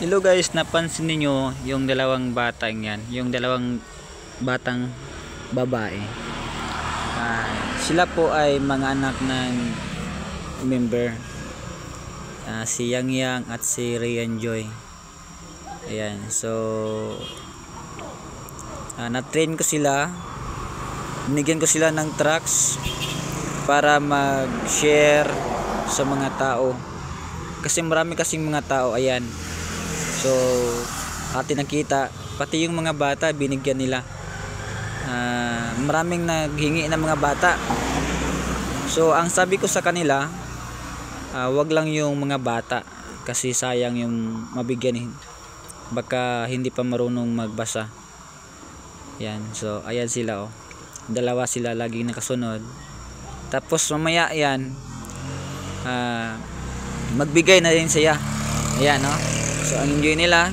Hello guys, napansin niyo yung dalawang batang yan, yung dalawang batang babae. Sila po ay mga anak ng member, si Yang Yang at si Rian Joy. Ayan, so na-train ko sila, binigyan ko sila ng trucks para mag-share sa mga tao. Kasi marami kasing mga tao, ayan. So, atin nakita, pati yung mga bata binigyan nila. Maraming naghingi ng mga bata. So, ang sabi ko sa kanila, wag lang yung mga bata kasi sayang yung mabigyan. Baka hindi pa marunong magbasa. Yan. So, ayan sila oh. Dalawa sila laging nakasunod. Tapos mamaya yan, magbigay na rin siya. Ayan no. So ang enjoy nila,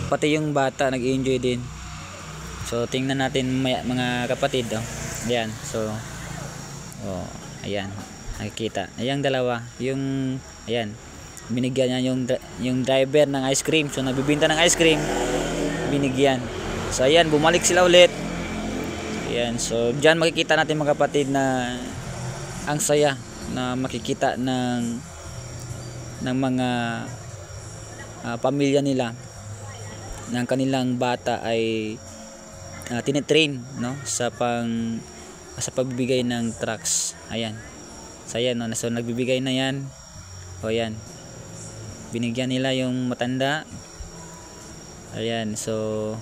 pati yung bata nag-enjoy din. So tingnan natin mga kapatid oh. Ayan. So ayan, nakikita. Ayang dalawa, yung ayan, binigyan niya yung driver ng ice cream. So nagbebenta ng ice cream, binigyan. So ayan, bumalik sila ulit. Ayan, so diyan makikita natin mga kapatid na ang saya na makikita ng mga pamilya nila ng kanilang bata ay tinitrain no sa pagbibigay ng trucks. Ayan. So ayan no, so nagbibigay na yan. O ayan. Binigyan nila yung matanda. Ayan, so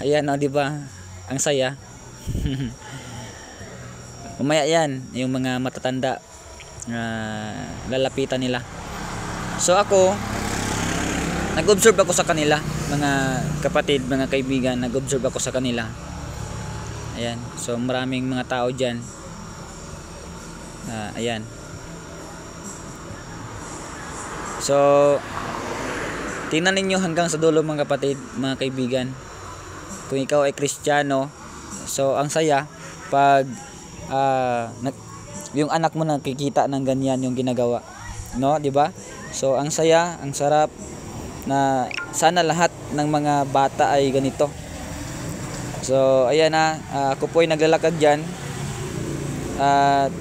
ayan no, di ba? Ang saya. Mamaya yan, yung mga matatanda lalapitan nila. So ako, nag-observe ako sa kanila, mga kapatid, mga kaibigan, nag-observe ako sa kanila. Ayan, so maraming mga tao dyan. Ayan. So, tingnan ninyo hanggang sa dulo mga kapatid, mga kaibigan. Kung ikaw ay Kristiyano, so ang saya pag yung anak mo nakikita ng ganyan yung ginagawa, no, di ba? So ang saya, ang sarap na sana lahat ng mga bata ay ganito. So ayan na, ako po ay naglalakad diyan at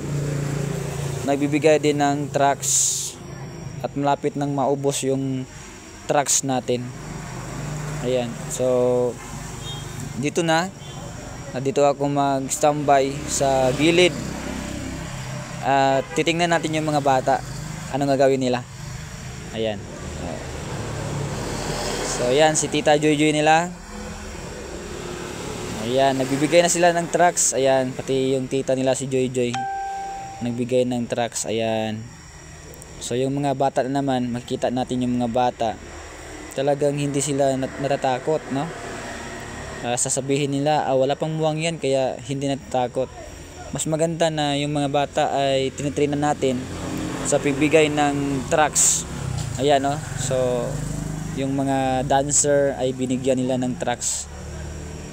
nagbibigay din ng trucks at malapit nang maubos yung trucks natin. Ayan, so dito na, dito ako mag-standby sa gilid. Titingnan natin yung mga bata, anong gagawin nila. Ayan. So ayan, si Tita Joy Joy nila. Ayan, nagbibigay na sila ng trucks. Ayan, pati yung tita nila si Joy Joy nagbigay ng trucks. Ayan. So yung mga bata naman, makikita natin yung mga bata, talagang hindi sila natatakot, no? Sasabihin nila, wala pang muwang yan kaya hindi natatakot. Mas maganda na yung mga bata ay tinitrain na natin sa pagbigay ng trucks. Ayan no. So yung mga dancer ay binigyan nila ng trucks.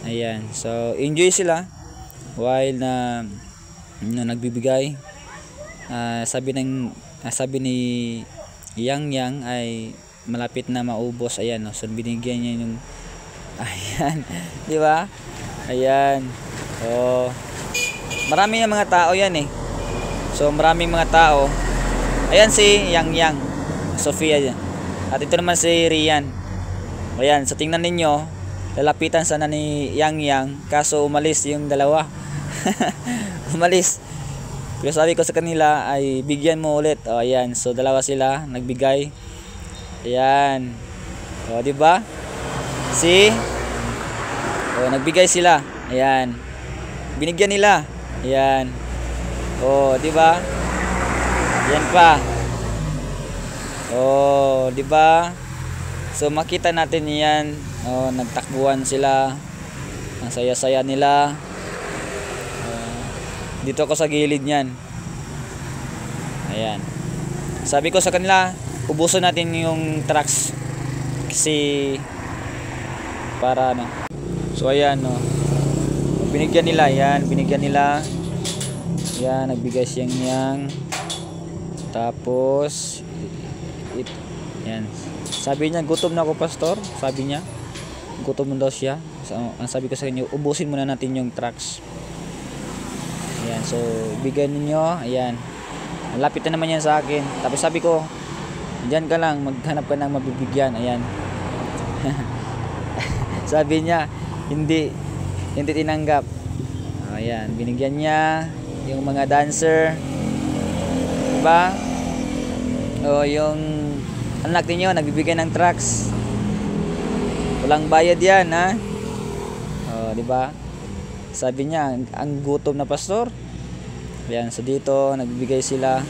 Ayan. So enjoy sila while na nagbibigay. Sabi ni Yang Yang ay malapit na maubos. Ayan no. So binigyan niya yung ayan, di ba? Ayan. Marami ng mga tao yan eh. So maraming mga tao. Ayan si Yang Yang, Sofia dyan. At ito naman si Rian. Ayan, so tingnan ninyo, lalapitan sana ni Yang Yang, kaso umalis yung dalawa. Umalis. Pero sabi ko sa kanila ay bigyan mo ulit. Ayan, so dalawa sila nagbigay. Ayan. Di ba? Nagbigay sila. Ayan. Binigyan nila. Ayan. Di ba? Yan pa. Di ba? So makita natin 'yan. Nagtakbuhan sila. Ang saya-saya nila. Dito ako sa gilid niyan. Ayan. Sabi ko sa kanila, ubusin natin yung trucks kasi para ano. So ayan no. Binigyan nila, yan, binigyan nila. Yan, nagbigay siyang yang. Tapos it. Yan. Sabi niya, gutom na ako pastor. Sabi niya, gutom na daw siya. So, ang sabi ko sa kanya, ubusin muna natin yung trucks. Ayan, so bigyan ninyo. Ayan. Malapit na naman yan sa akin. Tapos sabi ko, diyan ka lang, maghanap ka ng mabibigyan. Ayan. Sabi niya, hindi tinanggap. Ayan, binigyan niya yung mga dancer. Diba? O yung anak niyo nagbibigay ng trucks. Walang bayad yan, ha? O, diba? Sabi niya, ang gutom na pastor. Ayan, so dito nagbibigay sila.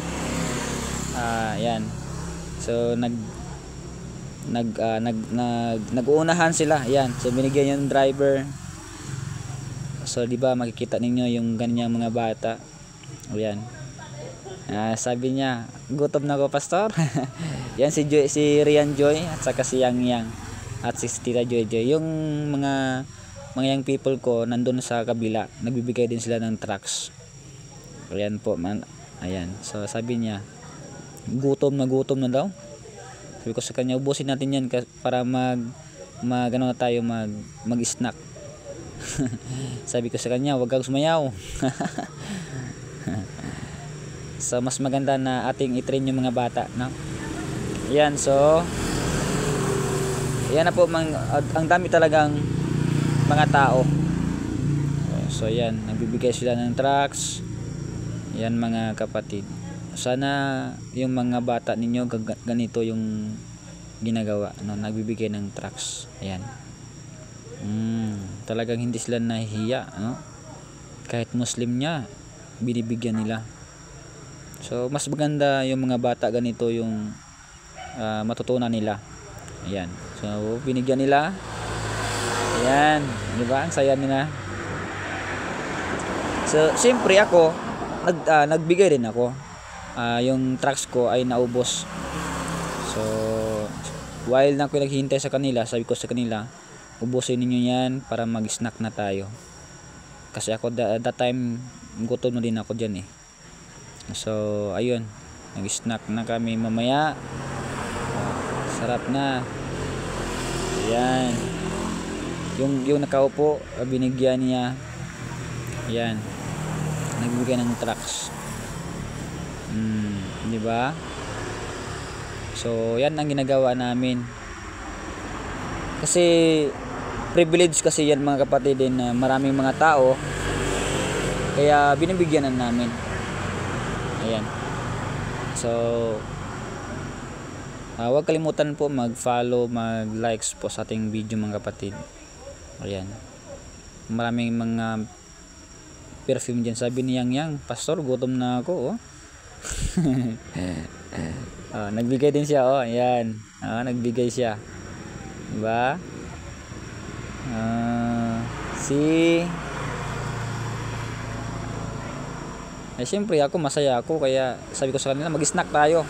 Ayan. So nag-uunahan sila. Ayan, so binigyan yung driver. So di ba makikita ninyo yung ganyang mga bata. Ayan. Sabi niya, gutom na ako pastor. Yan si Rian Joy at saka si Yang Yang at si Tita Joy Joy. Yung mga young people ko nandun sa kabila, nagbibigay din sila ng trucks. Ayan po man. Ayan. So sabi niya, gutom na daw. Sabi ko sa kanya, ubusin natin yan para ano na tayo, mag-snack. Sabi ko sa kanya, huwag kang sumayaw. So mas maganda na ating i-train yung mga bata, no? Yan, so yan na po, ang dami talagang mga tao. So yan, nagbibigay sila ng trucks. Yan mga kapatid. Sana yung mga bata ninyo ganito yung ginagawa, no? Nagbibigay ng trucks. Ayan. Talagang hindi sila nahihiya, no? Kahit Muslim niya, binibigyan nila. So mas maganda yung mga bata ganito yung matutunan nila. Ayan. So binigyan nila. Ayan, di ba? Ang saya nila. So siyempre ako nagbigay rin ako. Yung trucks ko ay naubos. So while na ako naghihintay sa kanila, sabi ko sa kanila, ubusin ninyo yan para mag-snack na tayo. Kasi ako that time gutom na din ako dyan eh. So ayun, nag-snack na kami mamaya. Sarap na. Ayan. Yung nakaupo, binigyan niya. Ayan. Nagbigay ng trucks. Di ba? So yan ang ginagawa namin. Kasi privilege kasi yan mga kapatid din, na maraming mga tao. Kaya binibigyan na namin. Ayan. So huwag kalimutan po mag-follow, mag-likes po sa ating video mga kapatid. Ayan. Maraming mga perfume dyan. Sabi ni Yang Yang, pastor, gutom na ako, oh. Nagbigay din siya, oh. Ayan. Nagbigay siya. Diba? Siyempre ako, masaya ako. Kaya sabi ko sa kanila, mag-snack tayo.